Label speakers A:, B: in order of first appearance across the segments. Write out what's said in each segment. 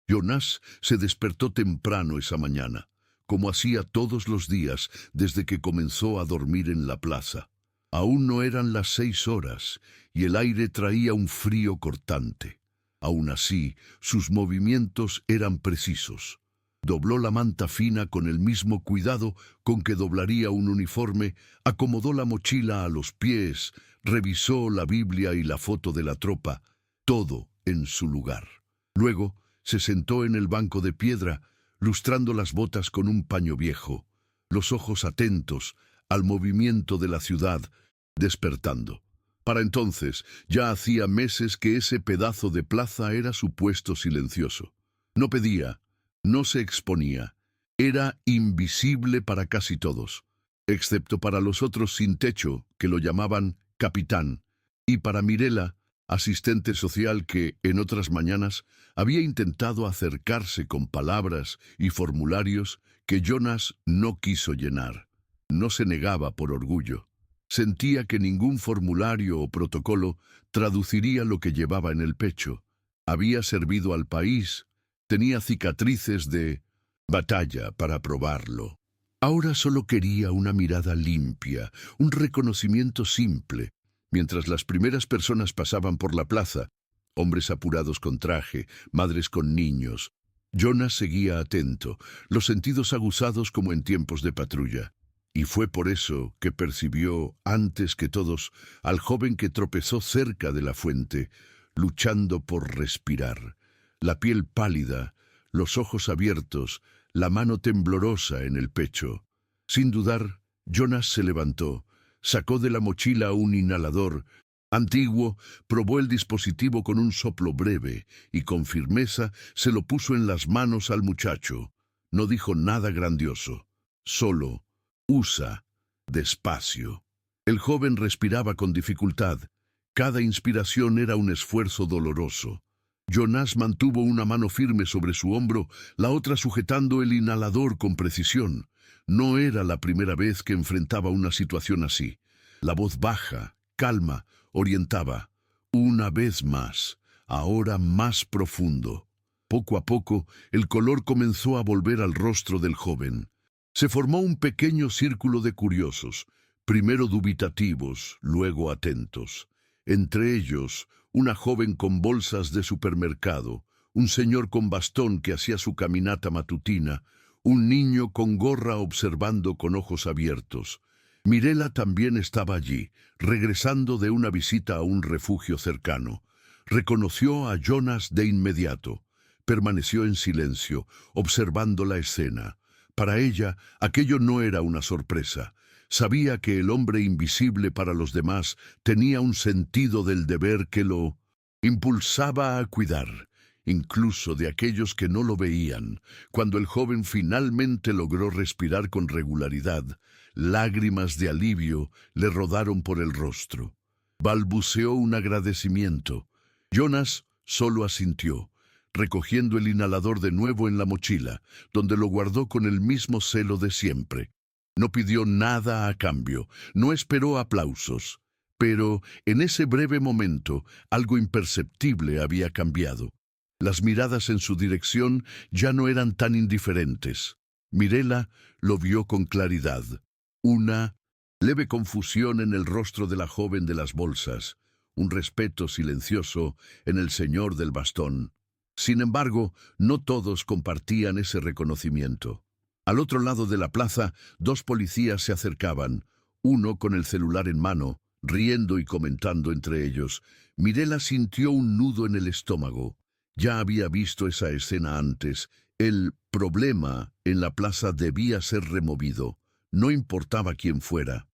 A: Jonás se despertó temprano esa mañana, como hacía todos los días desde que comenzó a dormir en la plaza. Aún no eran las 6 horas y el aire traía un frío cortante. Aún así, sus movimientos eran precisos. Dobló la manta fina con el mismo cuidado con que doblaría un uniforme, acomodó la mochila a los pies, revisó la Biblia y la foto de la tropa, todo en su lugar. Luego, se sentó en el banco de piedra, lustrando las botas con un paño viejo, los ojos atentos al movimiento de la ciudad, despertando. Para entonces, ya hacía meses que ese pedazo de plaza era su puesto silencioso. No pedía, no se exponía, era invisible para casi todos, excepto para los otros sin techo, que lo llamaban capitán, y para Mirela, asistente social que, en otras mañanas, había intentado acercarse con palabras y formularios que Jonás no quiso llenar. No se negaba por orgullo. Sentía que ningún formulario o protocolo traduciría lo que llevaba en el pecho. Había servido al país, tenía cicatrices de batalla para probarlo. Ahora solo quería una mirada limpia, un reconocimiento simple. Mientras las primeras personas pasaban por la plaza, hombres apurados con traje, madres con niños, Jonás seguía atento, los sentidos aguzados como en tiempos de patrulla. Y fue por eso que percibió, antes que todos, al joven que tropezó cerca de la fuente, luchando por respirar. La piel pálida, los ojos abiertos, la mano temblorosa en el pecho. Sin dudar, Jonás se levantó, sacó de la mochila un inhalador antiguo, probó el dispositivo con un soplo breve y con firmeza se lo puso en las manos al muchacho. No dijo nada grandioso, solo: usa, despacio. El joven respiraba con dificultad. Cada inspiración era un esfuerzo doloroso. Jonás mantuvo una mano firme sobre su hombro, la otra sujetando el inhalador con precisión. No era la primera vez que enfrentaba una situación así. La voz baja, calma, orientaba. Una vez más, ahora más profundo. Poco a poco, el color comenzó a volver al rostro del joven. Se formó un pequeño círculo de curiosos, primero dubitativos, luego atentos. Entre ellos, una joven con bolsas de supermercado, un señor con bastón que hacía su caminata matutina, un niño con gorra observando con ojos abiertos. Mirela también estaba allí, regresando de una visita a un refugio cercano. Reconoció a Jonás de inmediato. Permaneció en silencio, observando la escena. Para ella, aquello no era una sorpresa. Sabía que el hombre invisible para los demás tenía un sentido del deber que lo impulsaba a cuidar, incluso de aquellos que no lo veían. Cuando el joven finalmente logró respirar con regularidad, lágrimas de alivio le rodaron por el rostro. Balbuceó un agradecimiento. Jonás solo asintió, recogiendo el inhalador de nuevo en la mochila, donde lo guardó con el mismo celo de siempre. No pidió nada a cambio, no esperó aplausos. Pero en ese breve momento, algo imperceptible había cambiado. Las miradas en su dirección ya no eran tan indiferentes. Mirela lo vio con claridad. Una leve confusión en el rostro de la joven de las bolsas, un respeto silencioso en el señor del bastón. Sin embargo, no todos compartían ese reconocimiento. Al otro lado de la plaza, dos policías se acercaban, uno con el celular en mano, riendo y comentando entre ellos. Mirela sintió un nudo en el estómago. Ya había visto esa escena antes. El problema en la plaza debía ser removido, no importaba quién fuera.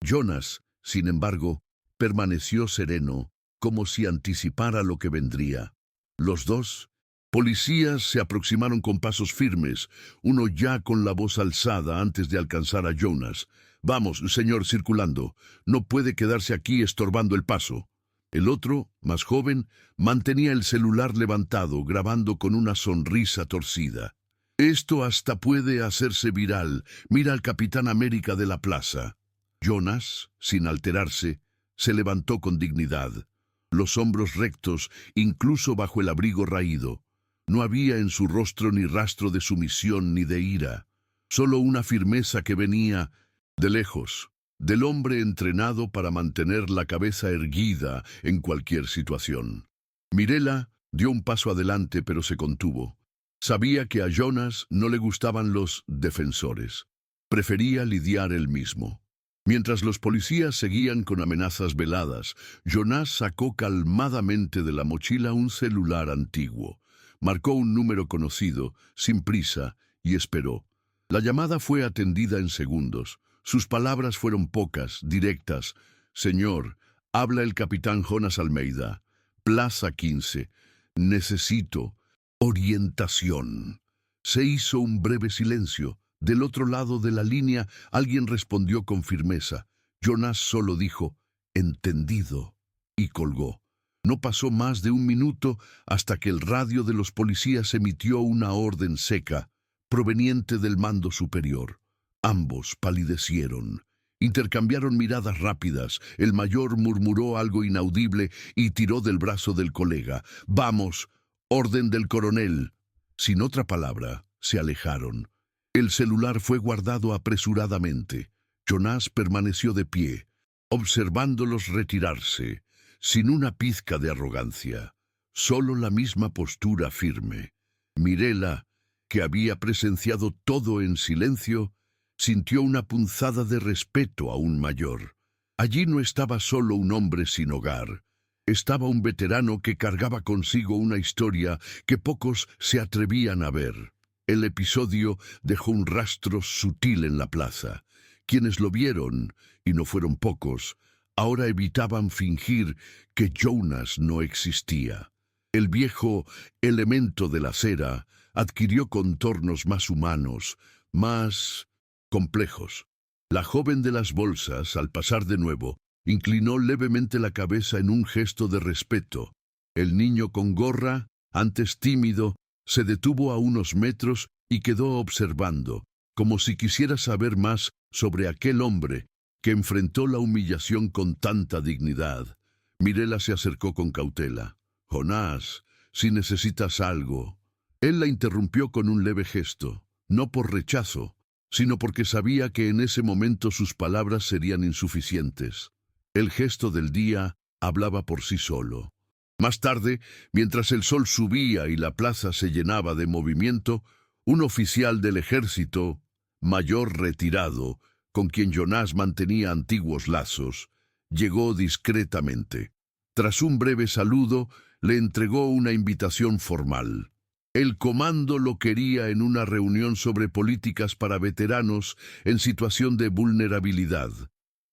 A: Jonás, sin embargo, permaneció sereno, como si anticipara lo que vendría. Los dos policías se aproximaron con pasos firmes, uno ya con la voz alzada antes de alcanzar a Jonás. «Vamos, señor circulando, no puede quedarse aquí estorbando el paso». El otro, más joven, mantenía el celular levantado, grabando con una sonrisa torcida. «Esto hasta puede hacerse viral. Mira al Capitán América de la plaza». Jonás, sin alterarse, se levantó con dignidad, los hombros rectos, incluso bajo el abrigo raído. No había en su rostro ni rastro de sumisión ni de ira, solo una firmeza que venía de lejos, del hombre entrenado para mantener la cabeza erguida en cualquier situación. Mirela dio un paso adelante, pero se contuvo. Sabía que a Jonas no le gustaban los defensores. Prefería lidiar él mismo. Mientras los policías seguían con amenazas veladas, Jonas sacó calmadamente de la mochila un celular antiguo. Marcó un número conocido, sin prisa, y esperó. La llamada fue atendida en segundos. Sus palabras fueron pocas, directas. «Señor, habla el capitán Jonas Almeida. Plaza 15. Necesito orientación». Se hizo un breve silencio. Del otro lado de la línea, alguien respondió con firmeza. Jonas solo dijo, «Entendido», y colgó. No pasó más de un minuto hasta que el radio de los policías emitió una orden seca, proveniente del mando superior. Ambos palidecieron. Intercambiaron miradas rápidas. El mayor murmuró algo inaudible y tiró del brazo del colega. «Vamos, orden del coronel». Sin otra palabra, se alejaron. El celular fue guardado apresuradamente. Jonas permaneció de pie, observándolos retirarse, sin una pizca de arrogancia, solo la misma postura firme. Mirela, que había presenciado todo en silencio, sintió una punzada de respeto aún mayor. Allí no estaba solo un hombre sin hogar. Estaba un veterano que cargaba consigo una historia que pocos se atrevían a ver. El episodio dejó un rastro sutil en la plaza. Quienes lo vieron, y no fueron pocos, ahora evitaban fingir que Jonas no existía. El viejo elemento de la cera adquirió contornos más humanos, más complejos. La joven de las bolsas, al pasar de nuevo, inclinó levemente la cabeza en un gesto de respeto. El niño con gorra, antes tímido, se detuvo a unos metros y quedó observando, como si quisiera saber más sobre aquel hombre que enfrentó la humillación con tanta dignidad. Mirela se acercó con cautela. «Jonás, si necesitas algo». Él la interrumpió con un leve gesto, no por rechazo, sino porque sabía que en ese momento sus palabras serían insuficientes. El gesto del día hablaba por sí solo. Más tarde, mientras el sol subía y la plaza se llenaba de movimiento, un oficial del ejército, mayor retirado, con quien Jonas mantenía antiguos lazos, llegó discretamente. Tras un breve saludo, le entregó una invitación formal. El comando lo quería en una reunión sobre políticas para veteranos en situación de vulnerabilidad.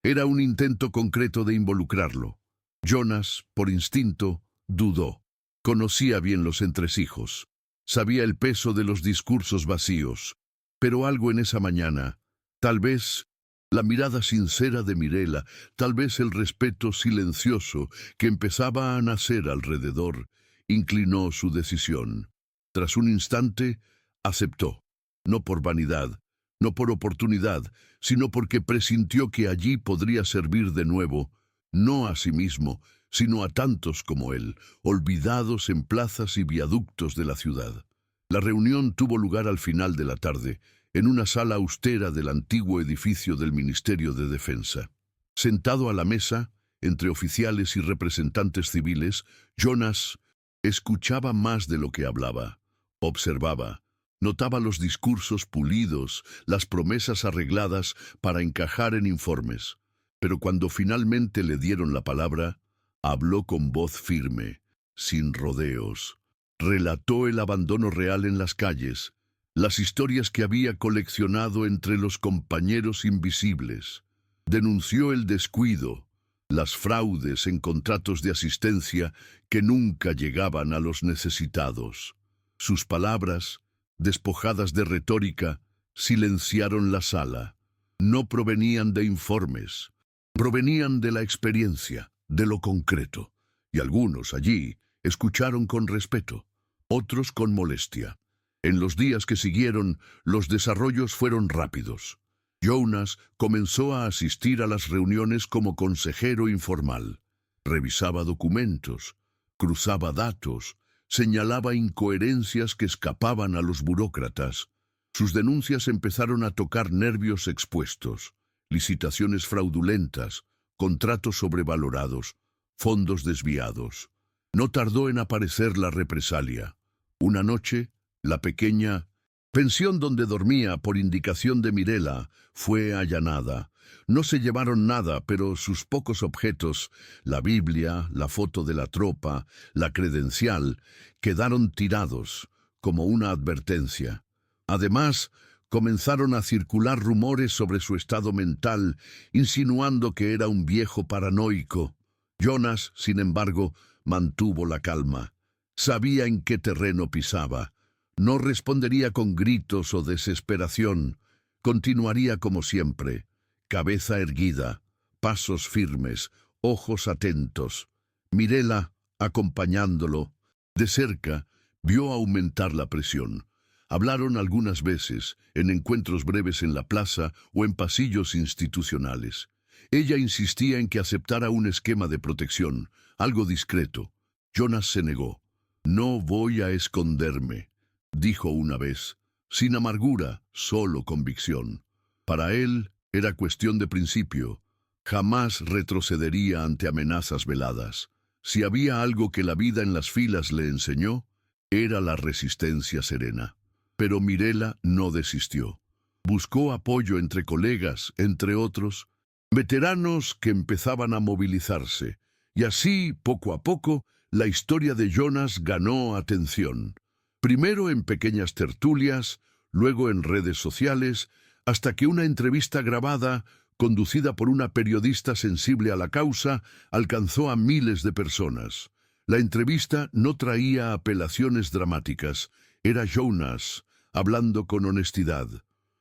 A: Era un intento concreto de involucrarlo. Jonas, por instinto, dudó. Conocía bien los entresijos. Sabía el peso de los discursos vacíos. Pero algo en esa mañana, tal vez la mirada sincera de Mirela, tal vez el respeto silencioso que empezaba a nacer alrededor, inclinó su decisión. Tras un instante, aceptó. No por vanidad, no por oportunidad, sino porque presintió que allí podría servir de nuevo, no a sí mismo, sino a tantos como él, olvidados en plazas y viaductos de la ciudad. La reunión tuvo lugar al final de la tarde, en una sala austera del antiguo edificio del Ministerio de Defensa. Sentado a la mesa, entre oficiales y representantes civiles, Jonas escuchaba más de lo que hablaba. Observaba, notaba los discursos pulidos, las promesas arregladas para encajar en informes. Pero cuando finalmente le dieron la palabra, habló con voz firme, sin rodeos. Relató el abandono real en las calles, las historias que había coleccionado entre los compañeros invisibles. Denunció el descuido, las fraudes en contratos de asistencia que nunca llegaban a los necesitados. Sus palabras, despojadas de retórica, silenciaron la sala. No provenían de informes, provenían de la experiencia, de lo concreto, y algunos allí escucharon con respeto, otros con molestia. En los días que siguieron, los desarrollos fueron rápidos. Jonas comenzó a asistir a las reuniones como consejero informal. Revisaba documentos, cruzaba datos, Señalaba incoherencias que escapaban a los burócratas. Sus denuncias empezaron a tocar nervios expuestos, licitaciones fraudulentas, contratos sobrevalorados, fondos desviados. No tardó en aparecer la represalia. Una noche, la pequeña pensión donde dormía por indicación de Mirela fue allanada. No se llevaron nada, pero sus pocos objetos, la Biblia, la foto de la tropa, la credencial, quedaron tirados como una advertencia. Además, comenzaron a circular rumores sobre su estado mental, insinuando que era un viejo paranoico. Jonas, sin embargo, mantuvo la calma. Sabía en qué terreno pisaba. No respondería con gritos o desesperación. Continuaría como siempre, cabeza erguida, pasos firmes, ojos atentos. Mirela, acompañándolo, de cerca, vio aumentar la presión. Hablaron algunas veces, en encuentros breves en la plaza o en pasillos institucionales. Ella insistía en que aceptara un esquema de protección, algo discreto. Jonas se negó. «No voy a esconderme», dijo una vez, sin amargura, solo convicción. Para él era cuestión de principio. Jamás retrocedería ante amenazas veladas. Si había algo que la vida en las filas le enseñó, era la resistencia serena. Pero Mirela no desistió. Buscó apoyo entre colegas, entre otros, veteranos que empezaban a movilizarse. Y así, poco a poco, la historia de Jonas ganó atención. Primero en pequeñas tertulias, luego en redes sociales, hasta que una entrevista grabada, conducida por una periodista sensible a la causa, alcanzó a miles de personas. La entrevista no traía apelaciones dramáticas. Era Jonas, hablando con honestidad.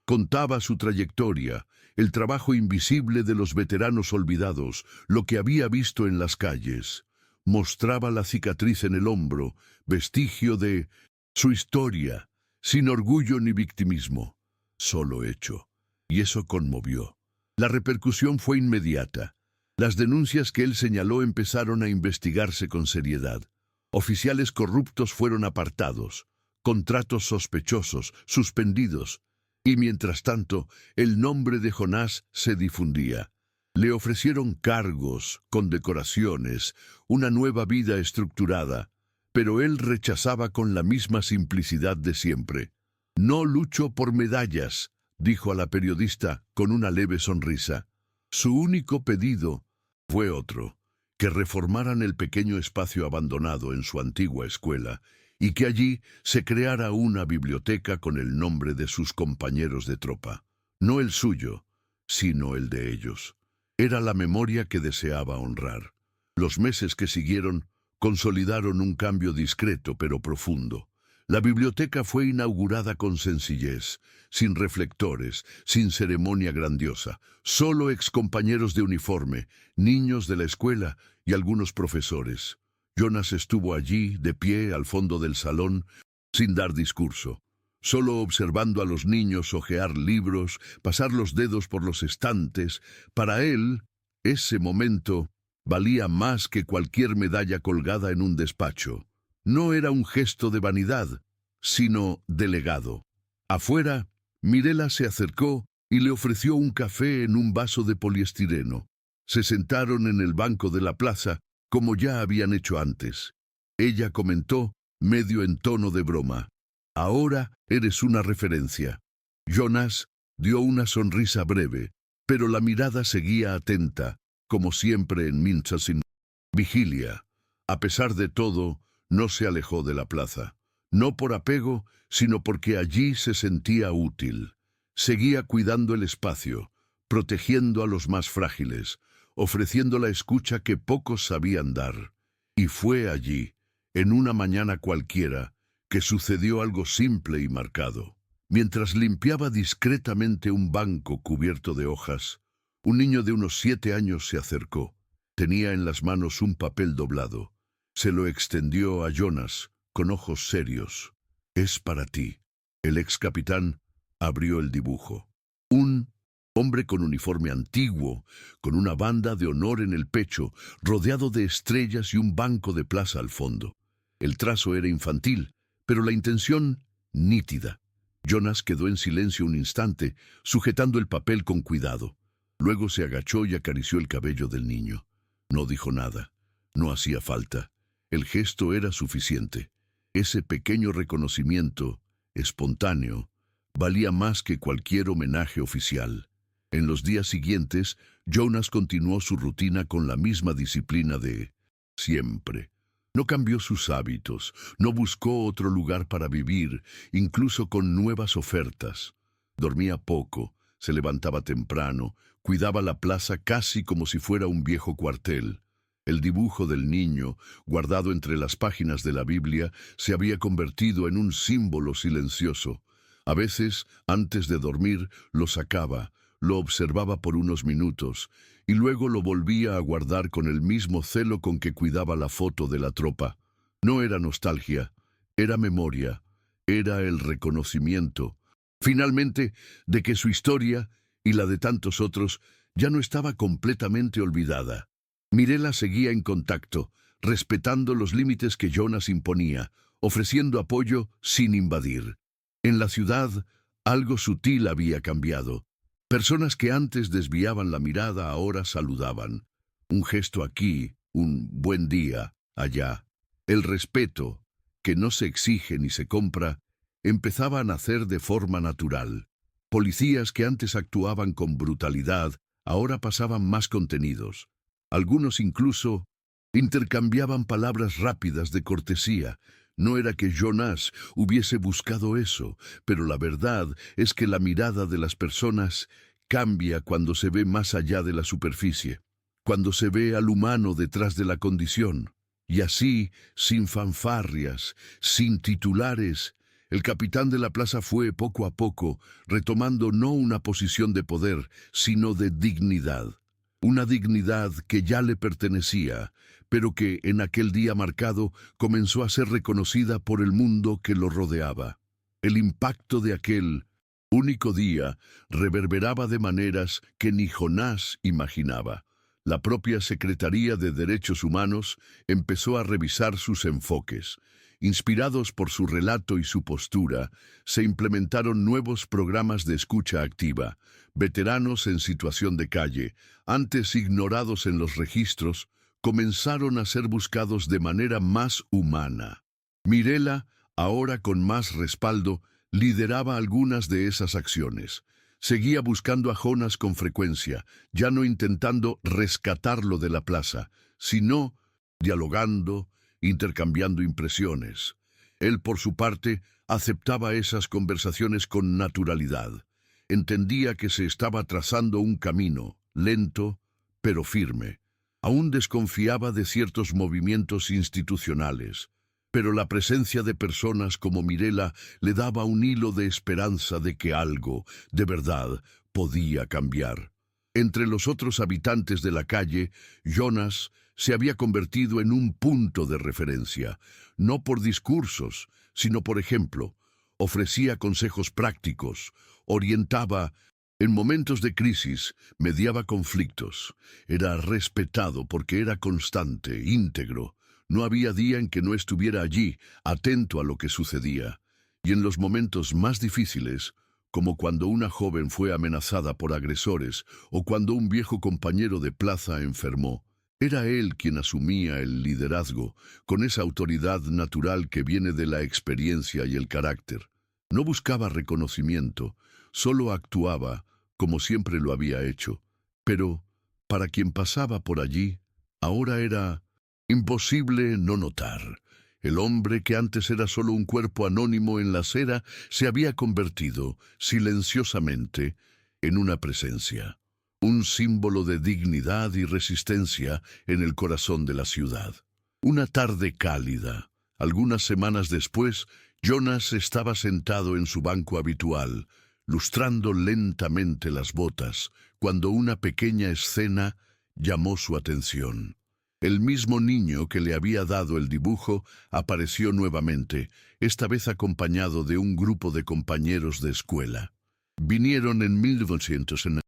A: Contaba su trayectoria, el trabajo invisible de los veteranos olvidados, lo que había visto en las calles. Mostraba la cicatriz en el hombro, vestigio de su historia, sin orgullo ni victimismo, solo hecho. Y eso conmovió. La repercusión fue inmediata. Las denuncias que él señaló empezaron a investigarse con seriedad. Oficiales corruptos fueron apartados, contratos sospechosos, suspendidos, y mientras tanto, el nombre de Jonás se difundía. Le ofrecieron cargos, condecoraciones, una nueva vida estructurada, pero él rechazaba con la misma simplicidad de siempre. «No lucho por medallas», dijo a la periodista con una leve sonrisa. Su único pedido fue otro, que reformaran el pequeño espacio abandonado en su antigua escuela y que allí se creara una biblioteca con el nombre de sus compañeros de tropa. No el suyo, sino el de ellos. Era la memoria que deseaba honrar. Los meses que siguieron consolidaron un cambio discreto pero profundo. La biblioteca fue inaugurada con sencillez, sin reflectores, sin ceremonia grandiosa, solo excompañeros de uniforme, niños de la escuela y algunos profesores. Jonas estuvo allí, de pie, al fondo del salón, sin dar discurso, solo observando a los niños hojear libros, pasar los dedos por los estantes. Para él, ese momento valía más que cualquier medalla colgada en un despacho. No era un gesto de vanidad, sino de legado. Afuera, Mirela se acercó y le ofreció un café en un vaso de poliestireno. Se sentaron en el banco de la plaza, como ya habían hecho antes. Ella comentó, medio en tono de broma: «Ahora eres una referencia». Jonas dio una sonrisa breve, pero la mirada seguía atenta, como siempre en Minchasin. Vigilia. A pesar de todo, no se alejó de la plaza. No por apego, sino porque allí se sentía útil. Seguía cuidando el espacio, protegiendo a los más frágiles, ofreciendo la escucha que pocos sabían dar. Y fue allí, en una mañana cualquiera, que sucedió algo simple y marcado. Mientras limpiaba discretamente un banco cubierto de hojas, un niño de unos 7 años se acercó. Tenía en las manos un papel doblado. Se lo extendió a Jonas, con ojos serios. «Es para ti». El ex capitán abrió el dibujo. Un hombre con uniforme antiguo, con una banda de honor en el pecho, rodeado de estrellas y un banco de plaza al fondo. El trazo era infantil, pero la intención nítida. Jonas quedó en silencio un instante, sujetando el papel con cuidado. Luego se agachó y acarició el cabello del niño. No dijo nada. No hacía falta. El gesto era suficiente. Ese pequeño reconocimiento, espontáneo, valía más que cualquier homenaje oficial. En los días siguientes, Jonas continuó su rutina con la misma disciplina de siempre. No cambió sus hábitos, no buscó otro lugar para vivir, incluso con nuevas ofertas. Dormía poco, se levantaba temprano, cuidaba la plaza casi como si fuera un viejo cuartel. El dibujo del niño, guardado entre las páginas de la Biblia, se había convertido en un símbolo silencioso. A veces, antes de dormir, lo sacaba, lo observaba por unos minutos, y luego lo volvía a guardar con el mismo celo con que cuidaba la foto de la tropa. No era nostalgia, era memoria, era el reconocimiento, finalmente, de que su historia, y la de tantos otros, ya no estaba completamente olvidada. Mirela seguía en contacto, respetando los límites que Jonas imponía, ofreciendo apoyo sin invadir. En la ciudad, algo sutil había cambiado. Personas que antes desviaban la mirada ahora saludaban. Un gesto aquí, un buen día allá. El respeto, que no se exige ni se compra, empezaba a nacer de forma natural. Policías que antes actuaban con brutalidad, ahora pasaban más contenidos. Algunos incluso intercambiaban palabras rápidas de cortesía. No era que Jonas hubiese buscado eso, pero la verdad es que la mirada de las personas cambia cuando se ve más allá de la superficie, cuando se ve al humano detrás de la condición. Y así, sin fanfarrias, sin titulares, el capitán de la plaza fue poco a poco retomando no una posición de poder, sino de dignidad. Una dignidad que ya le pertenecía, pero que en aquel día marcado comenzó a ser reconocida por el mundo que lo rodeaba. El impacto de aquel único día reverberaba de maneras que ni Jonás imaginaba. La propia Secretaría de Derechos Humanos empezó a revisar sus enfoques. Inspirados por su relato y su postura, se implementaron nuevos programas de escucha activa. Veteranos en situación de calle, antes ignorados en los registros, comenzaron a ser buscados de manera más humana. Mirela, ahora con más respaldo, lideraba algunas de esas acciones. Seguía buscando a Jonas con frecuencia, ya no intentando rescatarlo de la plaza, sino dialogando, intercambiando impresiones. Él, por su parte, aceptaba esas conversaciones con naturalidad. Entendía que se estaba trazando un camino, lento, pero firme. Aún desconfiaba de ciertos movimientos institucionales, pero la presencia de personas como Mirela le daba un hilo de esperanza de que algo, de verdad, podía cambiar. Entre los otros habitantes de la calle, Jonas se había convertido en un punto de referencia, no por discursos, sino por ejemplo. Ofrecía consejos prácticos, orientaba en momentos de crisis, mediaba conflictos. Era respetado porque era constante, íntegro. No había día en que no estuviera allí, atento a lo que sucedía. Y en los momentos más difíciles, como cuando una joven fue amenazada por agresores o cuando un viejo compañero de plaza enfermó, era él quien asumía el liderazgo, con esa autoridad natural que viene de la experiencia y el carácter. No buscaba reconocimiento, solo actuaba como siempre lo había hecho. Pero, para quien pasaba por allí, ahora era imposible no notar. El hombre que antes era solo un cuerpo anónimo en la acera se había convertido, silenciosamente, en una presencia. Un símbolo de dignidad y resistencia en el corazón de la ciudad. Una tarde cálida. Algunas semanas después, Jonas estaba sentado en su banco habitual, lustrando lentamente las botas, cuando una pequeña escena llamó su atención. El mismo niño que le había dado el dibujo apareció nuevamente, esta vez acompañado de un grupo de compañeros de escuela. Vinieron en 1900 en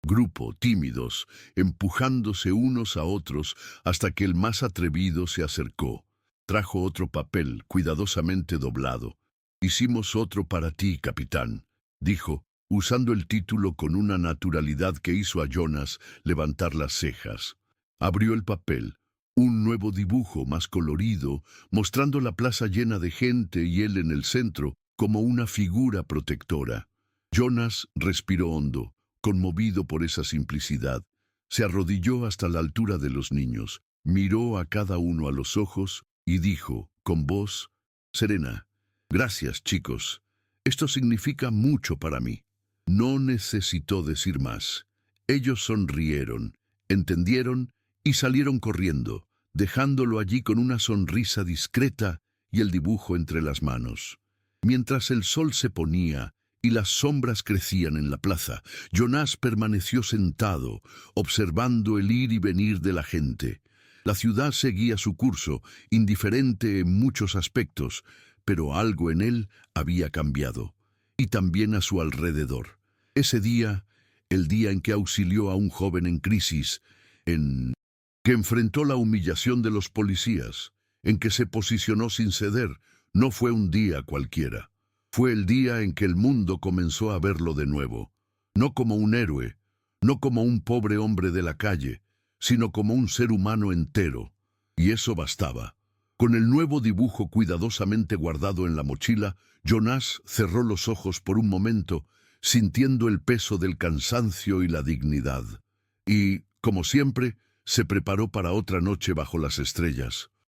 A: grupo, tímidos, empujándose unos a otros hasta que el más atrevido se acercó. Trajo otro papel, cuidadosamente doblado. «Hicimos otro para ti, capitán», dijo, usando el título con una naturalidad que hizo a Jonas levantar las cejas. Abrió el papel, un nuevo dibujo más colorido, mostrando la plaza llena de gente y él en el centro, como una figura protectora. Jonas respiró hondo, conmovido por esa simplicidad. Se arrodilló hasta la altura de los niños, miró a cada uno a los ojos y dijo, con voz serena, «Gracias, chicos. Esto significa mucho para mí». No necesitó decir más. Ellos sonrieron, entendieron y salieron corriendo, dejándolo allí con una sonrisa discreta y el dibujo entre las manos. Mientras el sol se ponía y las sombras crecían en la plaza, Jonas permaneció sentado, observando el ir y venir de la gente. La ciudad seguía su curso, indiferente en muchos aspectos, pero algo en él había cambiado, y también a su alrededor. Ese día, el día en que auxilió a un joven en crisis, en que enfrentó la humillación de los policías, en que se posicionó sin ceder, no fue un día cualquiera. Fue el día en que el mundo comenzó a verlo de nuevo, no como un héroe, no como un pobre hombre de la calle, sino como un ser humano entero. Y eso bastaba. Con el nuevo dibujo cuidadosamente guardado en la mochila, Jonas cerró los ojos por un momento, sintiendo el peso del cansancio y la dignidad. Y, como siempre, se preparó para otra noche bajo las estrellas.